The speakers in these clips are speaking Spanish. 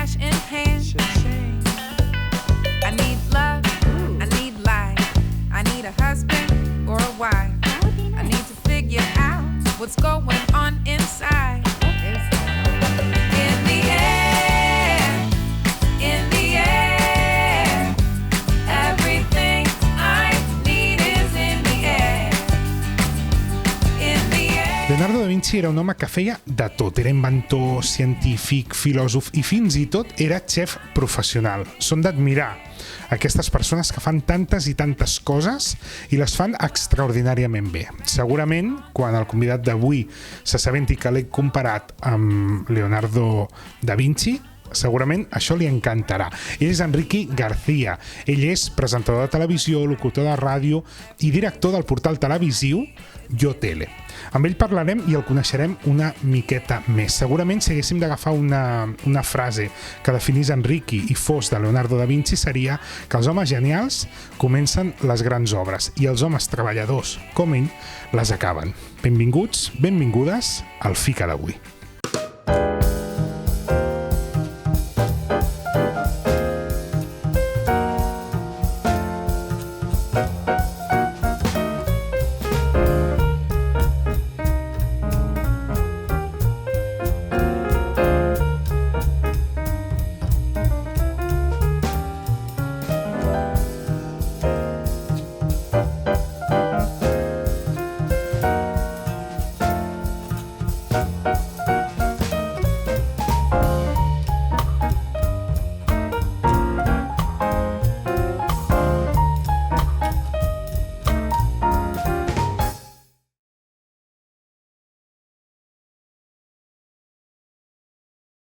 cash in hand. I need love, I need life. I need a husband or a wife. I need to figure out what's going on inside. In the air, in the air, everything I need is in the air. In the air. Leonardo da Vinci era un home que feia de tot. Era inventor, científic, filòsof i fins i tot era xef professional. Són d'admirar aquestes persones que fan tantes i tantes coses i les fan extraordinàriament bé. Segurament, quan el convidat d'avui s'assabenti que l'he comparat amb Leonardo da Vinci, segurament això li encantarà. Ell és Enriqui García. Ell és presentador de televisió, locutor de ràdio i director del portal televisiu YoTele. Amb ell parlarem i el coneixerem una miqueta més. Segurament, si haguéssim d'agafar una frase que definís Enriqui i fos de Leonardo da Vinci, seria que els homes genials comencen les grans obres i els homes treballadors, com ell, les acaben. Benvinguts, benvingudes al FICA d'avui.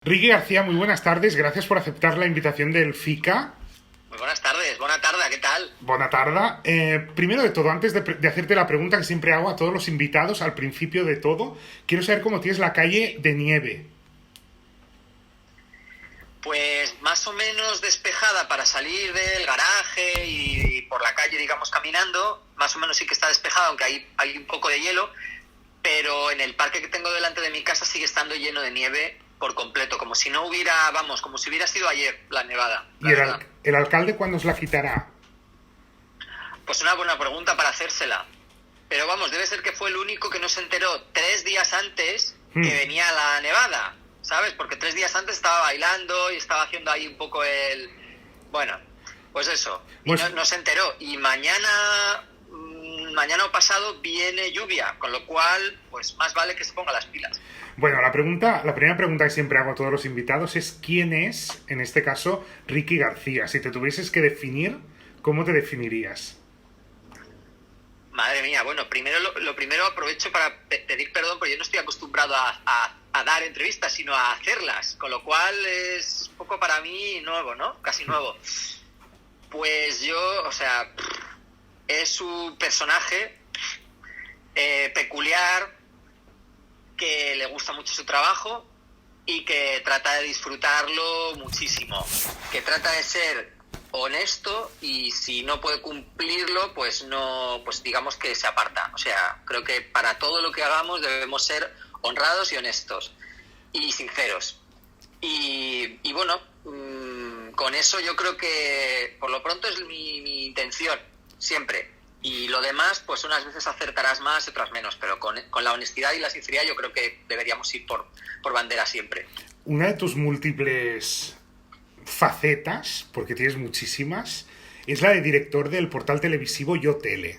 Enriqui García, muy buenas tardes. Gracias por aceptar la invitación del FICA. Muy buenas tardes. Buena tarde, ¿qué tal? Buena tarde. Primero de todo, antes de hacerte la pregunta que siempre hago a todos los invitados al principio de todo, quiero saber cómo tienes la calle de nieve. Pues más o menos despejada para salir del garaje y por la calle, digamos, caminando. Más o menos sí que está despejada, aunque hay un poco de hielo. Pero en el parque que tengo delante de mi casa sigue estando lleno de nieve por completo, como si no hubiera, como si hubiera sido ayer la nevada. ¿Y el alcalde cuándo os la quitará? Pues una buena pregunta para hacérsela. Pero vamos, debe ser que fue el único que no se enteró 3 días antes que venía la nevada, ¿sabes? Porque 3 días antes estaba bailando y estaba haciendo ahí un poco el... Bueno, pues eso. Y Pues... no se enteró. Y mañana o pasado viene lluvia, con lo cual, pues más vale que se ponga las pilas. Bueno, la primera pregunta que siempre hago a todos los invitados es ¿quién es, en este caso, Enriqui García? Si te tuvieses que definir, ¿cómo te definirías? Madre mía, bueno, lo primero aprovecho para pedir perdón, porque yo no estoy acostumbrado a dar entrevistas, sino a hacerlas, con lo cual es un poco para mí nuevo, ¿no? Casi nuevo. Pues yo, o sea, es un personaje peculiar, que le gusta mucho su trabajo y que trata de disfrutarlo muchísimo, que trata de ser honesto y si no puede cumplirlo, pues no, pues digamos que se aparta. O sea, creo que para todo lo que hagamos debemos ser honrados y honestos y sinceros. Y bueno, con eso yo creo que por lo pronto es mi intención, siempre. Y lo demás, pues unas veces acertarás más y otras menos, pero con la honestidad y la sinceridad yo creo que deberíamos ir por bandera siempre. Una de tus múltiples facetas, porque tienes muchísimas, es la de director del portal televisivo YoTele.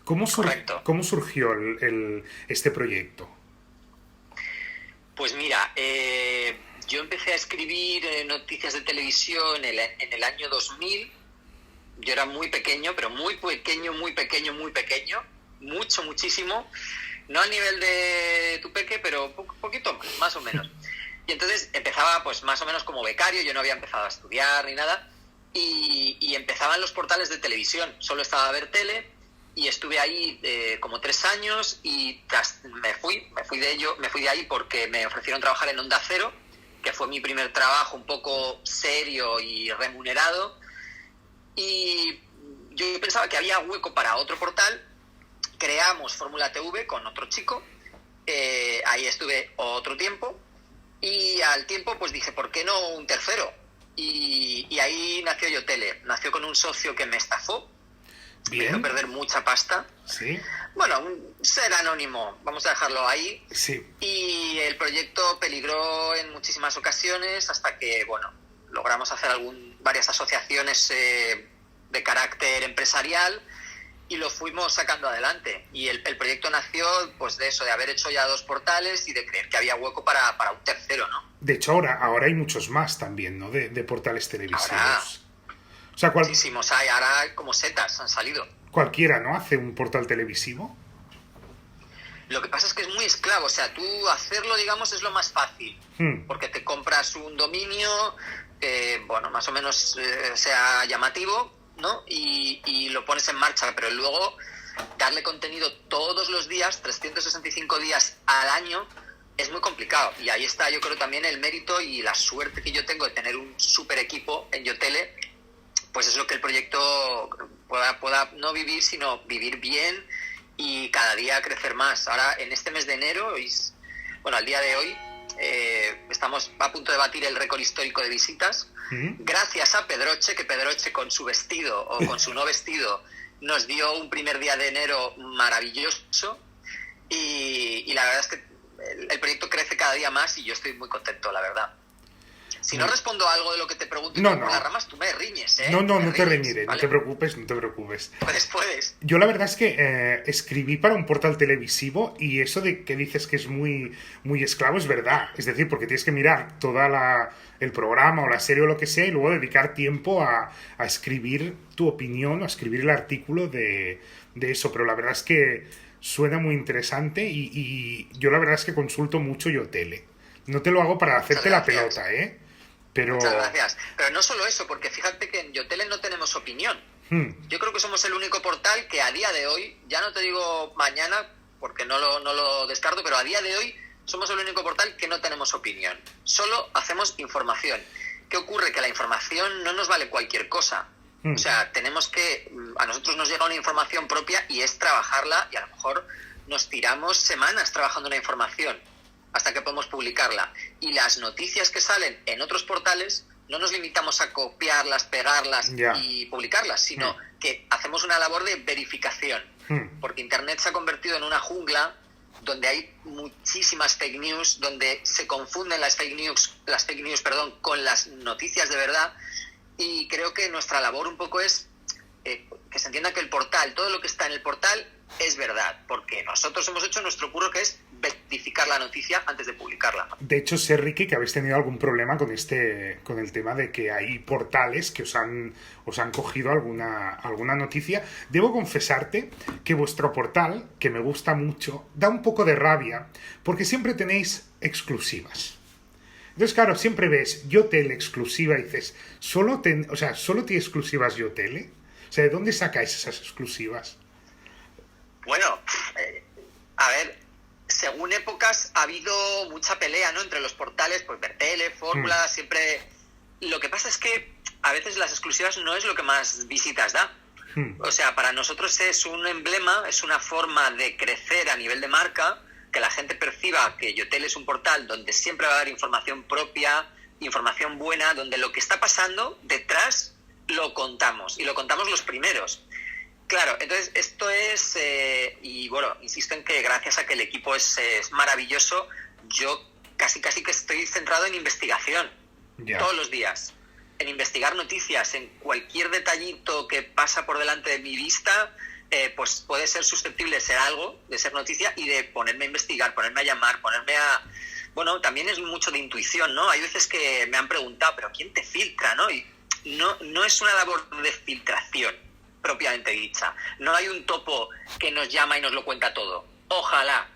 ¿Cómo surgió este proyecto? Pues mira, yo empecé a escribir noticias de televisión en el año 2000. Yo era muy pequeño, pero muy pequeño, muchísimo, no al nivel de tu peque, pero poquito más o menos. Y entonces empezaba pues más o menos como becario, yo no había empezado a estudiar ni nada, y empezaba en los portales de televisión, solo estaba a ver tele, y estuve ahí como 3 años, y me fui de ahí porque me ofrecieron trabajar en Onda Cero, que fue mi primer trabajo un poco serio y remunerado. Y yo pensaba que había hueco para otro portal. Creamos Fórmula TV con otro chico, ahí estuve otro tiempo Y al tiempo pues dije, ¿por qué no un tercero? Y ahí nació Yotele. Nació con un socio que me estafó, me hizo Bien. perder mucha pasta. Sí. Bueno, un ser anónimo, vamos a dejarlo ahí. Sí. Y el proyecto peligró en muchísimas ocasiones hasta que, bueno, logramos hacer varias asociaciones de carácter empresarial y lo fuimos sacando adelante. Y el proyecto nació pues de eso, de haber hecho ya 2 portales y de creer que había hueco para un tercero, ¿no? De hecho, ahora hay muchos más también, ¿no? De portales televisivos. Ahora, O sea, muchísimos hay, ahora como setas han salido. cualquiera, ¿no? Hace un portal televisivo. Lo que pasa es que es muy esclavo, o sea, tú hacerlo, digamos, es lo más fácil, porque te compras un dominio, bueno, más o menos sea llamativo, ¿no? Y lo pones en marcha, pero luego darle contenido todos los días, 365 días al año, es muy complicado. Y ahí está, yo creo, también el mérito y la suerte que yo tengo de tener un super equipo en Yotele, pues es lo que el proyecto pueda no vivir, sino vivir bien y cada día crecer más. Ahora, en este mes de enero, bueno, al día de hoy, estamos a punto de batir el récord histórico de visitas. Gracias a Pedroche, que Pedroche con su vestido o con su no vestido nos dio un primer día de enero maravilloso y la verdad es que el proyecto crece cada día más y yo estoy muy contento, la verdad. Si no respondo a algo de lo que te pregunto No. por las ramas, tú me riñes, ¿eh? No te riñes, reñiré, ¿vale? no te preocupes. Puedes. Yo la verdad es que escribí para un portal televisivo y eso de que dices que es muy, muy esclavo es verdad. Es decir, porque tienes que mirar el programa o la serie o lo que sea y luego dedicar tiempo a escribir tu opinión o a escribir el artículo de eso. Pero la verdad es que suena muy interesante y yo la verdad es que consulto mucho Yotele. No te lo hago para hacerte la pelota, ¿eh? Pero... Muchas gracias. Pero no solo eso, porque fíjate que en Yotele no tenemos opinión. Yo creo que somos el único portal que a día de hoy, ya no te digo mañana, porque no lo descarto, pero a día de hoy somos el único portal que no tenemos opinión. Solo hacemos información. ¿Qué ocurre? Que la información no nos vale cualquier cosa. O sea, a nosotros nos llega una información propia y es trabajarla y a lo mejor nos tiramos semanas trabajando una información hasta que podemos publicarla. Y las noticias que salen en otros portales no nos limitamos a copiarlas, pegarlas y publicarlas, sino que hacemos una labor de verificación. Porque Internet se ha convertido en una jungla donde hay muchísimas fake news, donde se confunden las fake news, con las noticias de verdad. Y creo que nuestra labor un poco es que se entienda que el portal, todo lo que está en el portal es verdad, porque nosotros hemos hecho nuestro curro, que es verificar la noticia antes de publicarla. De hecho, sé, Ricky, que habéis tenido algún problema con el tema de que hay portales que os han cogido alguna noticia. Debo confesarte que vuestro portal, que me gusta mucho, da un poco de rabia, porque siempre tenéis exclusivas. Entonces, claro, siempre ves Yotele exclusiva y dices, ¿solo tiene exclusivas Yotele? O sea, ¿de dónde sacáis esas exclusivas? Bueno, a ver, según épocas ha habido mucha pelea, ¿no? Entre los portales, pues Bertele, Fórmula, siempre... Lo que pasa es que a veces las exclusivas no es lo que más visitas da. O sea, para nosotros es un emblema, es una forma de crecer a nivel de marca, que la gente perciba que Yotele es un portal donde siempre va a haber información propia, información buena, donde lo que está pasando detrás lo contamos, y lo contamos los primeros. Claro, entonces esto es, y bueno, insisto en que gracias a que el equipo es maravilloso, yo casi que estoy centrado en investigación, todos los días, en investigar noticias, en cualquier detallito que pasa por delante de mi vista, pues puede ser susceptible de ser algo, de ser noticia, y de ponerme a investigar, ponerme a llamar, Bueno, también es mucho de intuición, ¿no? Hay veces que me han preguntado, ¿pero quién te filtra, no? Y no es una labor de filtración propiamente dicha. No hay un topo que nos llama y nos lo cuenta todo. Ojalá,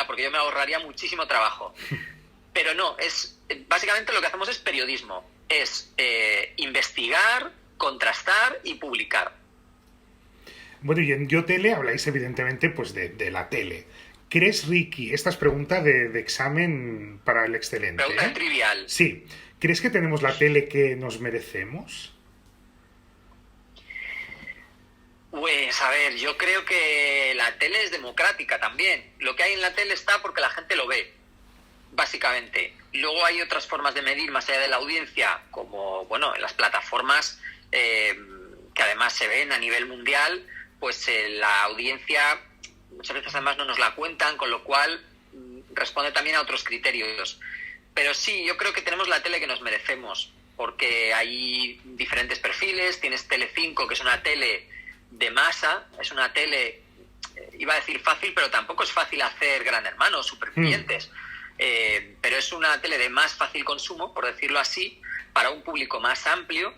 porque yo me ahorraría muchísimo trabajo. Pero no, básicamente lo que hacemos es periodismo. Es investigar, contrastar y publicar. Bueno, y en Yotele habláis evidentemente pues de la tele. ¿Crees, Ricky, esta es pregunta de examen para el excelente? Pregunta trivial. Sí. ¿Crees que tenemos la tele que nos merecemos? Pues a ver, yo creo que la tele es democrática también. Lo que hay en la tele está porque la gente lo ve. básicamente. Luego hay otras formas de medir más allá de la audiencia, como, bueno, en las plataformas que además se ven a nivel mundial, pues la audiencia muchas veces además no nos la cuentan, con lo cual responde también a otros criterios. Pero sí, yo creo que tenemos la tele que nos merecemos, porque hay diferentes perfiles. Tienes Telecinco, que es una tele de masa, es una tele, iba a decir fácil, pero tampoco es fácil hacer Gran Hermano, Supervivientes. Pero es una tele de más fácil consumo, por decirlo así, para un público más amplio,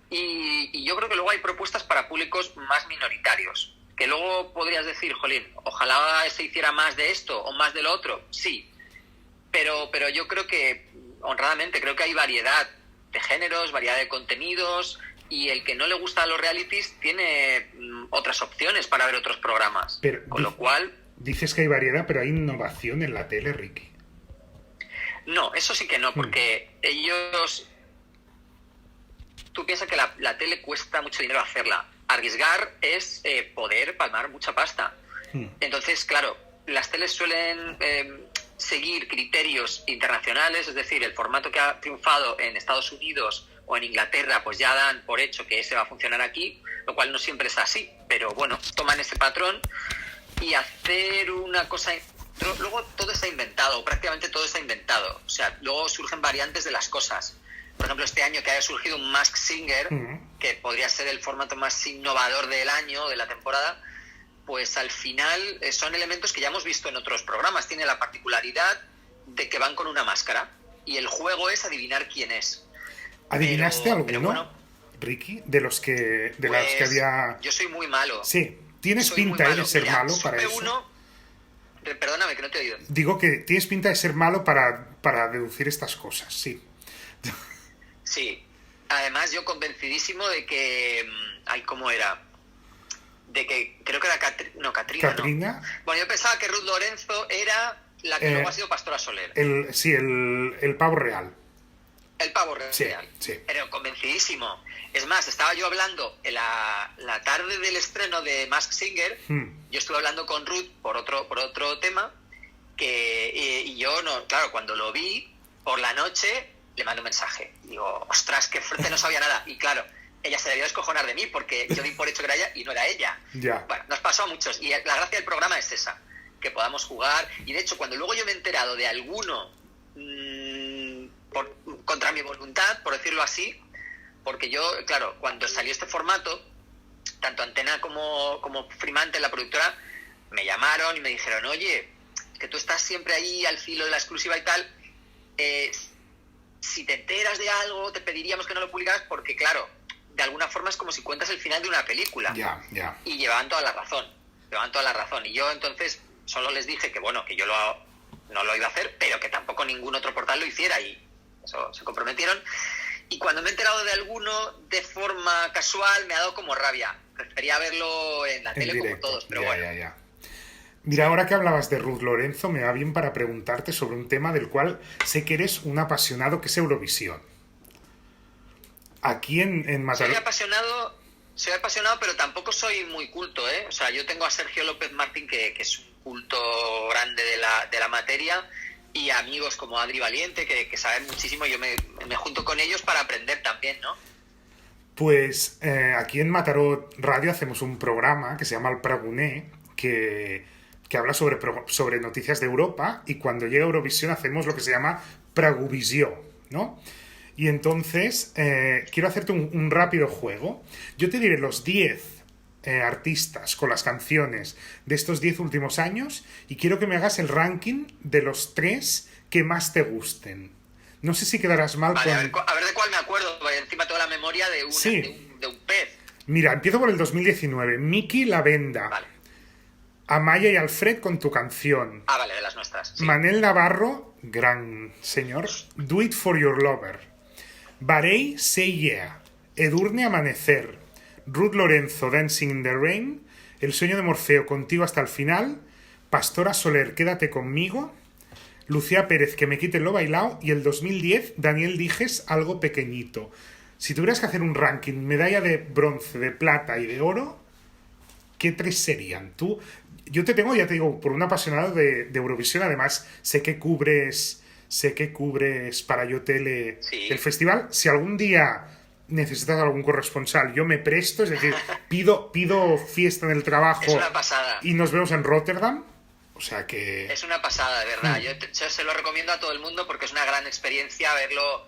y yo creo que luego hay propuestas para públicos más minoritarios, que luego podrías decir, jolín, ojalá se hiciera más de esto o más de lo otro, sí, pero yo creo que, honradamente, creo que hay variedad de géneros, variedad de contenidos, y el que no le gusta los realities tiene otras opciones para ver otros programas, pero, con lo cual... Dices que hay variedad, pero hay innovación en la tele, Ricky. No, eso sí que no, porque ellos... Tú piensas que la tele cuesta mucho dinero hacerla. Arriesgar es poder palmar mucha pasta. Entonces, claro, las teles suelen seguir criterios internacionales, es decir, el formato que ha triunfado en Estados Unidos o en Inglaterra, pues ya dan por hecho que ese va a funcionar aquí, lo cual no siempre es así, pero bueno, toman ese patrón y hacer una cosa... Luego todo está inventado, prácticamente todo está inventado. O sea, luego surgen variantes de las cosas. Por ejemplo, este año que haya surgido un Masked Singer, que podría ser el formato más innovador del año, de la temporada, pues al final son elementos que ya hemos visto en otros programas. Tiene la particularidad de que van con una máscara y el juego es adivinar quién es. ¿Adivinaste alguno, pero bueno, Ricky? De los que había... Yo soy muy malo. Sí, tienes pinta de ser malo para eso. Perdóname, que no te he oído. Digo que tienes pinta de ser malo para deducir estas cosas, sí. Sí. Además, yo convencidísimo de que... Ay, ¿cómo era? De que creo que era Catrina. ¿Catrina? ¿No? Bueno, yo pensaba que Ruth Lorenzo era la que luego ha sido Pastora Soler. El pavo real. El pavo real. Sí. Pero convencidísimo. Es más, estaba yo hablando en la tarde del estreno de Masked Singer. Yo estuve hablando con Ruth por otro tema. Y yo, no, claro, cuando lo vi por la noche, le mando un mensaje. Digo, ostras, qué fuerte, no sabía nada. Y claro, ella se debió descojonar de mí porque yo di por hecho que era ella y no era ella. Ya. Bueno, nos pasó a muchos. Y la gracia del programa es esa, que podamos jugar. Y de hecho, cuando luego yo me he enterado de alguno contra mi voluntad, por decirlo así, porque yo, claro, cuando salió este formato, tanto Antena como Fremantle, la productora, me llamaron y me dijeron, oye, que tú estás siempre ahí al filo de la exclusiva y tal, si te enteras de algo, te pediríamos que no lo publicaras, porque claro, de alguna forma es como si cuentas el final de una película. Ya. Y llevaban toda la razón. Y yo entonces solo les dije que bueno, que yo no lo iba a hacer, pero que tampoco ningún otro portal lo hiciera, y eso se comprometieron. Y cuando me he enterado de alguno de forma casual, me ha dado como rabia. Prefería verlo en la tele directo, como todos, pero bueno. Ya. Mira, ahora que hablabas de Ruth Lorenzo, me va bien para preguntarte sobre un tema del cual sé que eres un apasionado, que es Eurovisión. Aquí en Mataró... Soy apasionado, pero tampoco soy muy culto, ¿eh? O sea, yo tengo a Sergio López Martín, que es un culto grande de la materia, y amigos como Adri Valiente, que saben muchísimo, y yo me junto con ellos para aprender también, ¿no? Pues aquí en Mataró Radio hacemos un programa que se llama El Praguné, que habla sobre noticias de Europa, y cuando llega Eurovisión hacemos lo que se llama Praguvisió, ¿no? Y entonces quiero hacerte un rápido juego. Yo te diré los 10 artistas con las canciones de estos 10 últimos años, y quiero que me hagas el ranking de los 3 que más te gusten. No sé si quedarás mal vale, con... a ver de cuál me acuerdo, porque encima tengo la memoria de un pez. Mira, empiezo por el 2019. Miki Lavenda. Vale. Amaya y Alfred con Tu Canción. Ah, vale, de las nuestras. Sí. Manel Navarro, gran señor, Do It For Your Lover. Barei, Say Yeah. Edurne, Amanecer. Ruth Lorenzo, Dancing in the Rain. El sueño de Morfeo, Contigo hasta el final. Pastora Soler, Quédate conmigo. Lucía Pérez, Que me quite lo bailao. Y el 2010, Daniel Dijes, Algo pequeñito. Si tuvieras que hacer un ranking, medalla de bronce, de plata y de oro, ¿qué 3 serían? Yo te tengo, ya te digo, por un apasionado de Eurovisión. Además, sé que cubres sé que cubres para Yo Tele Sí. el festival. Si algún día necesitas algún corresponsal, yo me presto, es decir, pido fiesta en el trabajo Es una pasada. y nos vemos en Rotterdam. O sea que... Es una pasada, de verdad. Yo se lo recomiendo a todo el mundo porque es una gran experiencia verlo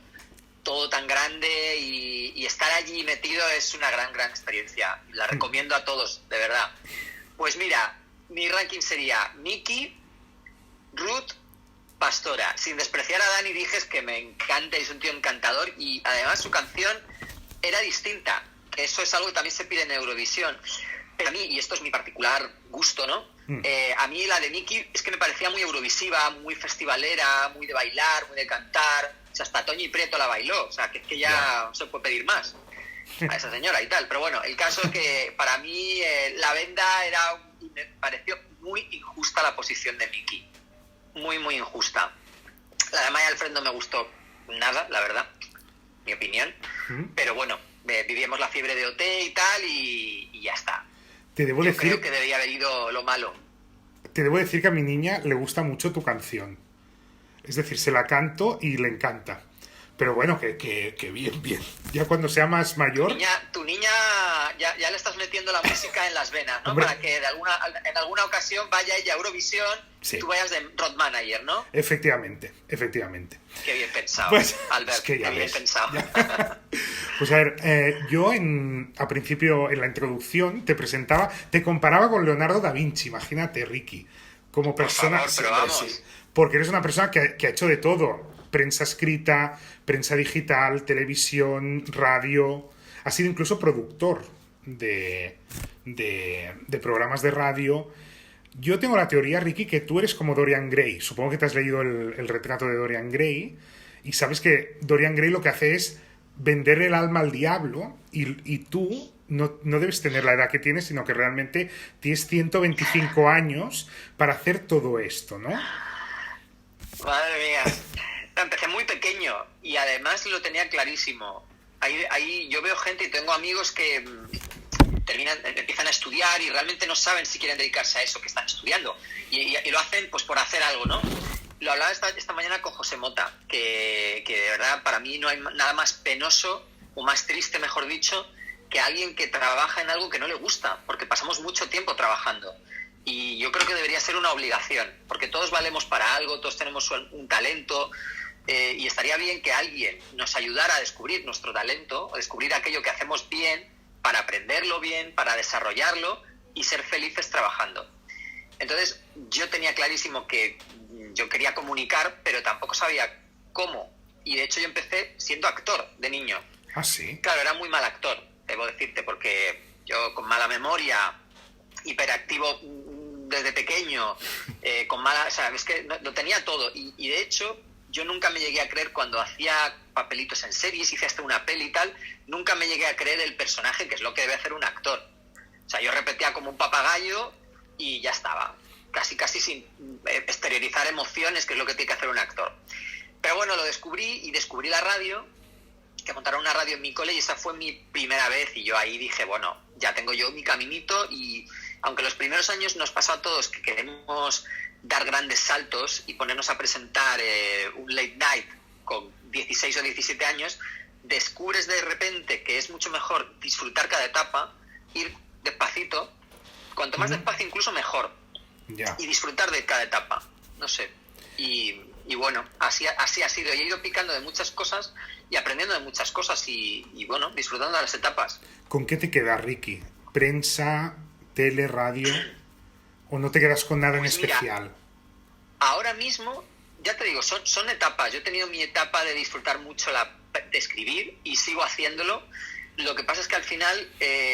todo tan grande y estar allí metido es una gran experiencia. La recomiendo a todos, de verdad. Pues mira, mi ranking sería Miki, Ruth, Pastora. Sin despreciar a Dani Dijes, que me encanta, es un tío encantador y además su canción era distinta. Eso es algo que también se pide en Eurovisión. Pero a mí, y esto es mi particular gusto, ¿no? A mí la de Miki es que me parecía muy eurovisiva, muy festivalera, muy de bailar, muy de cantar. O sea, hasta Toñi Prieto la bailó. O sea, que es que ya no se puede pedir más a esa señora y tal. Pero bueno, el caso es que para mí La Venda me pareció muy injusta la posición de Miki. Muy, muy injusta. La de Maya Alfred no me gustó nada, la verdad. Mi opinión. Pero bueno, vivíamos la fiebre de OT y tal y ya está. Te debo decir... Creo que debía haber ido lo malo. Te debo decir que a mi niña le gusta mucho tu canción. Es decir, se la canto y le encanta. Pero bueno, que bien. Ya cuando sea más mayor... Tu niña ya le estás metiendo la música en las venas, ¿no? Hombre. Para que en alguna ocasión vaya ella a Eurovisión Sí. y tú vayas de road manager, ¿no? Efectivamente. Qué bien pensado, Pues, Albert, es que ya qué bien ves, pensado. Pues a ver, yo a principio, en la introducción, te comparaba con Leonardo da Vinci, imagínate, Ricky, como persona... favor, pero hombre, vamos. sí, porque eres una persona que ha hecho de todo, prensa escrita, prensa digital, televisión, radio, ha sido incluso productor de programas de radio. Yo tengo la teoría, Ricky, que tú eres como Dorian Gray. Supongo que te has leído el retrato de Dorian Gray y sabes que Dorian Gray lo que hace es vender el alma al diablo y tú no debes tener la edad que tienes, sino que realmente tienes 125 años para hacer todo esto, ¿no? Madre mía. Empecé muy pequeño y además lo tenía clarísimo. Ahí yo veo gente y tengo amigos que empiezan a estudiar y realmente no saben si quieren dedicarse a eso que están estudiando y lo hacen pues por hacer algo, ¿no? Lo hablaba esta mañana con José Mota, que de verdad para mí no hay nada más penoso o más triste, mejor dicho, que alguien que trabaja en algo que no le gusta, porque pasamos mucho tiempo trabajando. Y yo creo que debería ser una obligación, porque todos valemos para algo, todos tenemos un talento, y estaría bien que alguien nos ayudara a descubrir nuestro talento, a descubrir aquello que hacemos bien, para aprenderlo bien, para desarrollarlo y ser felices trabajando. Entonces, yo tenía clarísimo que yo quería comunicar, pero tampoco sabía cómo. Y de hecho yo empecé siendo actor de niño. Ah, sí. Claro, era muy mal actor, debo decirte, porque yo con mala memoria, hiperactivo desde pequeño, o sea, es que lo tenía todo. Y de hecho, yo nunca me llegué a creer cuando hacía papelitos en series, hice hasta una peli y tal, nunca me llegué a creer el personaje, que es lo que debe hacer un actor. O sea, yo repetía como un papagayo y ya estaba, casi sin exteriorizar emociones, que es lo que tiene que hacer un actor. Pero bueno, lo descubrí y descubrí la radio, que montaron una radio en mi cole y esa fue mi primera vez y yo ahí dije, bueno, ya tengo yo mi caminito y aunque los primeros años nos pasó a todos que queremos dar grandes saltos y ponernos a presentar un late night con 16 o 17 años, descubres de repente que es mucho mejor disfrutar cada etapa, ir despacito, cuanto más despacio incluso mejor, y disfrutar de cada etapa, no sé. Y bueno, así ha sido. Y he ido picando de muchas cosas y aprendiendo de muchas cosas y bueno, disfrutando de las etapas. ¿Con qué te quedas, Ricky? ¿Prensa, tele, radio? ¿O no te quedas con nada Pues en especial? Mira, ahora mismo, ya te digo, son etapas. Yo he tenido mi etapa de disfrutar mucho de escribir y sigo haciéndolo. Lo que pasa es que al final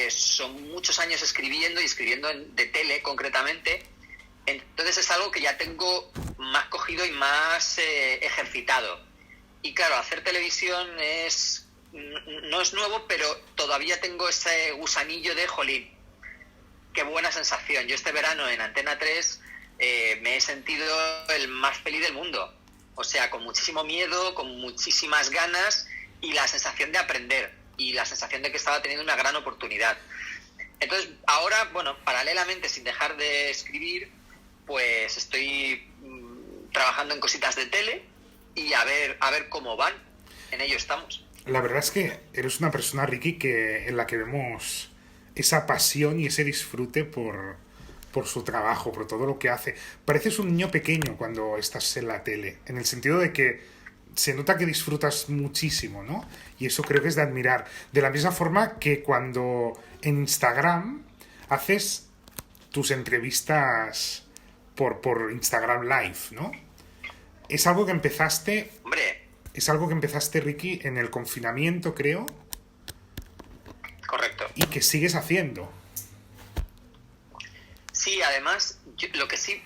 son muchos años escribiendo y escribiendo de tele concretamente. Entonces es algo que ya tengo más cogido y más ejercitado. Y claro, hacer televisión no es nuevo, pero todavía tengo ese gusanillo de jolín. Qué buena sensación. Yo este verano en Antena 3 me he sentido el más feliz del mundo. O sea, con muchísimo miedo, con muchísimas ganas y la sensación de aprender y la sensación de que estaba teniendo una gran oportunidad. Entonces, ahora, bueno, paralelamente, sin dejar de escribir, pues estoy trabajando en cositas de tele y a ver cómo van. En ello estamos. La verdad es que eres una persona, Ricky, en la que vemos esa pasión y ese disfrute por su trabajo, por todo lo que hace. Pareces un niño pequeño cuando estás en la tele, en el sentido de que se nota que disfrutas muchísimo, ¿no? Y eso creo que es de admirar. De la misma forma que cuando en Instagram haces tus entrevistas por Instagram Live, ¿no? Es algo que empezaste... Hombre... Es algo que empezaste, Ricky, en el confinamiento, creo. Correcto. Y que sigues haciendo. Sí, además, lo que sí...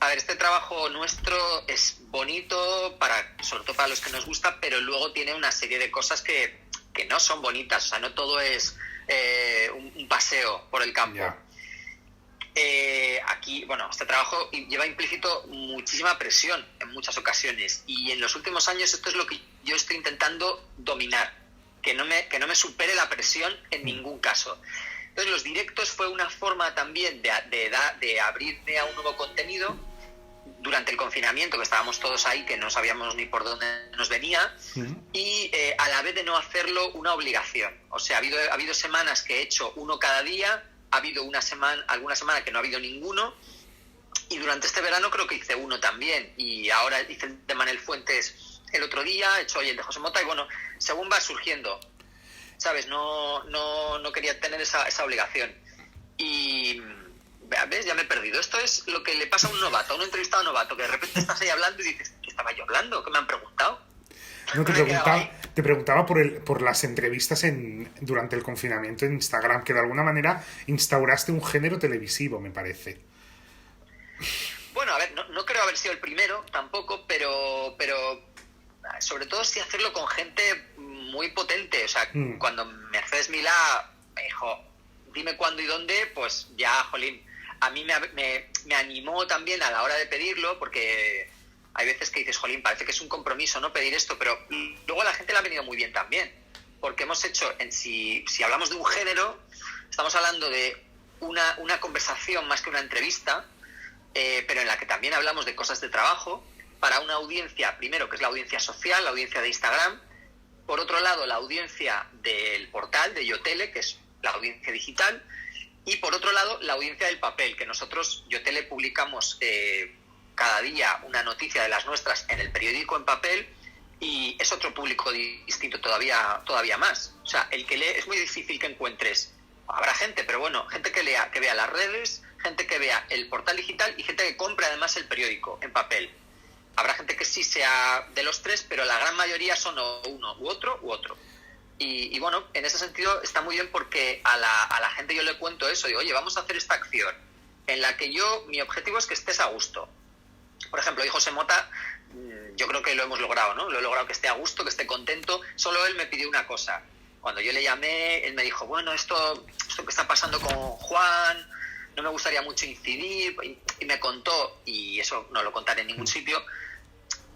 A ver, este trabajo nuestro es bonito, sobre todo para los que nos gusta, pero luego tiene una serie de cosas que no son bonitas. O sea, no todo es un paseo por el campo. Ya. Aquí, bueno, este trabajo lleva implícito muchísima presión en muchas ocasiones, y en los últimos años esto es lo que yo estoy intentando dominar, que no me supere la presión en ningún caso. Entonces los directos fue una forma también de abrirme a un nuevo contenido durante el confinamiento, que estábamos todos ahí, que no sabíamos ni por dónde nos venía, y a la vez de no hacerlo una obligación. O sea, ha habido semanas que he hecho uno cada día, ha habido alguna semana que no ha habido ninguno, y durante este verano creo que hice uno también, y ahora hice el de Manel Fuentes el otro día, he hecho hoy el de José Mota, y bueno, según va surgiendo, ¿sabes? No quería tener esa obligación. Y, ¿ves? Ya me he perdido. Esto es lo que le pasa a un novato, a un entrevistado novato, que de repente estás ahí hablando y dices, ¿qué estaba yo hablando? ¿Qué me han preguntado? No, te preguntaba por las entrevistas durante el confinamiento en Instagram, que de alguna manera instauraste un género televisivo, me parece. Bueno, a ver, no creo haber sido el primero tampoco, pero sobre todo sí hacerlo con gente muy potente. O sea, cuando Mercedes Milá me dijo, dime cuándo y dónde, pues ya, jolín, a mí me animó también a la hora de pedirlo, porque... Hay veces que dices, jolín, parece que es un compromiso no pedir esto, pero luego a la gente le ha venido muy bien también, porque hemos hecho, si hablamos de un género, estamos hablando de una conversación más que una entrevista, pero en la que también hablamos de cosas de trabajo, para una audiencia, primero, que es la audiencia social, la audiencia de Instagram, por otro lado, la audiencia del portal, de Yotele, que es la audiencia digital, y por otro lado, la audiencia del papel, que nosotros, Yotele, publicamos... cada día una noticia de las nuestras en el periódico en papel, y es otro público distinto todavía más. O sea, el que lee, es muy difícil que encuentres, habrá gente, pero bueno, gente que vea las redes, gente que vea el portal digital y gente que compre además el periódico en papel. Habrá gente que sí sea de los tres, pero la gran mayoría son uno u otro. Y bueno, en ese sentido está muy bien, porque a la gente yo le cuento eso, digo, oye, vamos a hacer esta acción en la que mi objetivo es que estés a gusto. Por ejemplo, hoy José Mota, yo creo que lo hemos logrado, ¿no? Lo he logrado, que esté a gusto, que esté contento. Solo él me pidió una cosa. Cuando yo le llamé, él me dijo, bueno, esto que está pasando con Juan, no me gustaría mucho incidir. Y me contó, y eso no lo contaré en ningún sitio,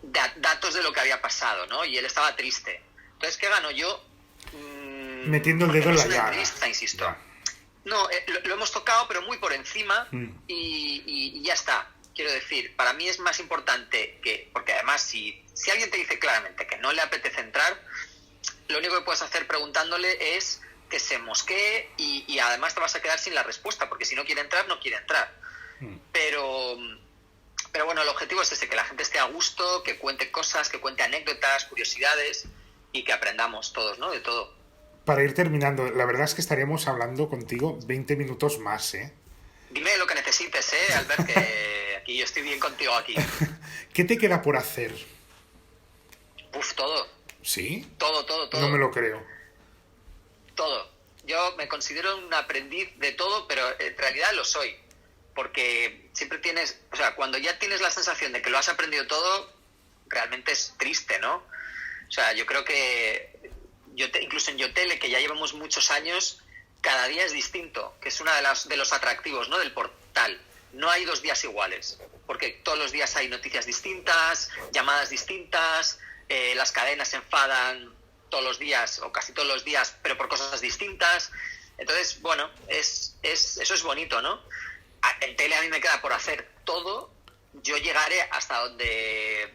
datos de lo que había pasado, ¿no? Y él estaba triste. Entonces, ¿qué gano yo? Metiendo el dedo en la llaga. Entrevista, insisto. Ya. No, lo hemos tocado, pero muy por encima, y ya está. Quiero decir, para mí es más importante porque además si alguien te dice claramente que no le apetece entrar, lo único que puedes hacer preguntándole es que se mosquee, y además te vas a quedar sin la respuesta, porque si no quiere entrar, no quiere entrar. Pero bueno, el objetivo es ese, que la gente esté a gusto, que cuente cosas, que cuente anécdotas, curiosidades, y que aprendamos todos, ¿no? De todo. Para ir terminando, la verdad es que estaríamos hablando contigo 20 minutos más, ¿eh? Dime lo que necesites, Albert, que aquí yo estoy bien contigo aquí. ¿Qué te queda por hacer? Todo. ¿Sí? Todo. No me lo creo. Todo. Yo me considero un aprendiz de todo, pero en realidad lo soy. Porque siempre tienes... O sea, cuando ya tienes la sensación de que lo has aprendido todo, realmente es triste, ¿no? O sea, yo creo que... incluso en Yotele, que ya llevamos muchos años... Cada día es distinto, que es uno de los atractivos, ¿no?, del portal. No hay 2 días iguales, porque todos los días hay noticias distintas, llamadas distintas, las cadenas se enfadan todos los días, o casi todos los días, pero por cosas distintas. Entonces, bueno, eso es bonito, ¿no? En tele a mí me queda por hacer todo. Yo llegaré hasta donde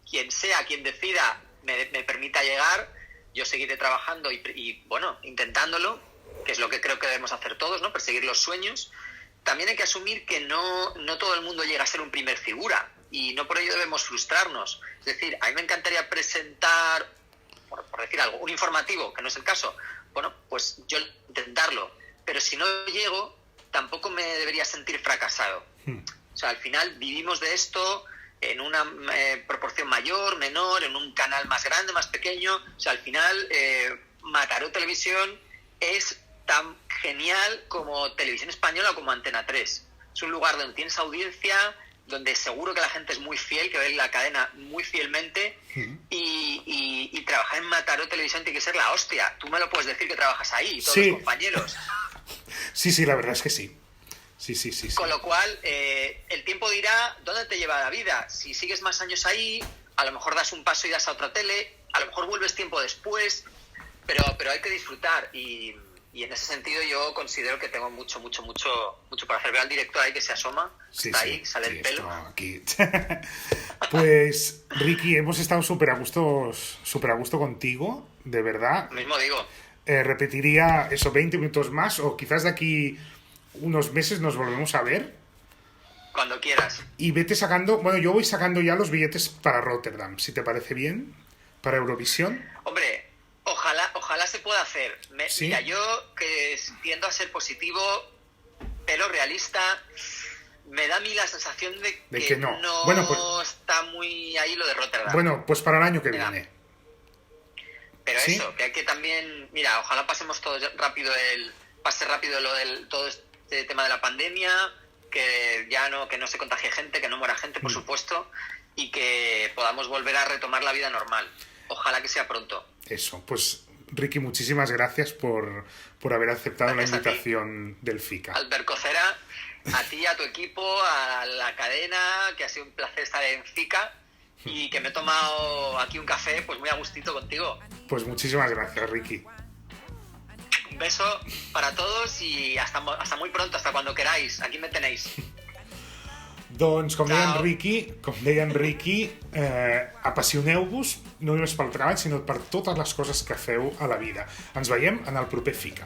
quien sea, quien decida, me permita llegar, yo seguiré trabajando y bueno, intentándolo, que es lo que creo que debemos hacer todos, ¿no? Perseguir los sueños. También hay que asumir que no todo el mundo llega a ser un primer figura y no por ello debemos frustrarnos. Es decir, a mí me encantaría presentar, por decir algo, un informativo, que no es el caso. Bueno, pues yo intentarlo, pero si no llego, tampoco me debería sentir fracasado. O sea, al final vivimos de esto en una proporción mayor, menor, en un canal más grande, más pequeño. O sea, al final Mataró Televisión es tan genial como Televisión Española o como Antena 3. Es un lugar donde tienes audiencia, donde seguro que la gente es muy fiel, que ve la cadena muy fielmente, y trabajar en Mataró Televisión tiene que ser la hostia. Tú me lo puedes decir que trabajas ahí, todos los compañeros. Sí, la verdad es que sí. Sí. Con lo cual, el tiempo dirá dónde te lleva la vida. Si sigues más años ahí, a lo mejor das un paso y das a otra tele, a lo mejor vuelves tiempo después, pero hay que disfrutar y en ese sentido yo considero que tengo mucho para hacer. Veo al director ahí que se asoma, está ahí, sale el pelo. Aquí. Pues, Ricky, hemos estado súper a gusto contigo, de verdad. Lo mismo digo. Repetiría eso 20 minutos más o quizás de aquí unos meses nos volvemos a ver. Cuando quieras. Y vete sacando, bueno, yo voy sacando ya los billetes para Rotterdam, si te parece bien, para Eurovisión. Hombre, ojalá se pueda hacer. ¿Sí? Mira, yo que tiendo a ser positivo, pero realista, me da a mí la sensación de que no bueno, pues, está muy ahí lo de Rotterdam. Bueno, pues para el año que viene. Pero ¿sí? Eso, que hay que también, mira, ojalá pasemos pase rápido todo este tema de la pandemia, que no se contagie gente, que no muera gente, por supuesto, y que podamos volver a retomar la vida normal. Ojalá que sea pronto. Eso, pues Ricky, muchísimas gracias por haber aceptado la invitación del FICA. Albert Cocera, a ti, a tu equipo, a la cadena, que ha sido un placer estar en FICA y que me he tomado aquí un café pues muy a gustito contigo. Pues muchísimas gracias, Ricky. Un beso para todos y hasta muy pronto, hasta cuando queráis. Aquí me tenéis. Doncs, com deia en Ricky, apassioneu-vos no només pel treball, sinó per totes les coses que feu a la vida. Ens veiem en el proper FICA.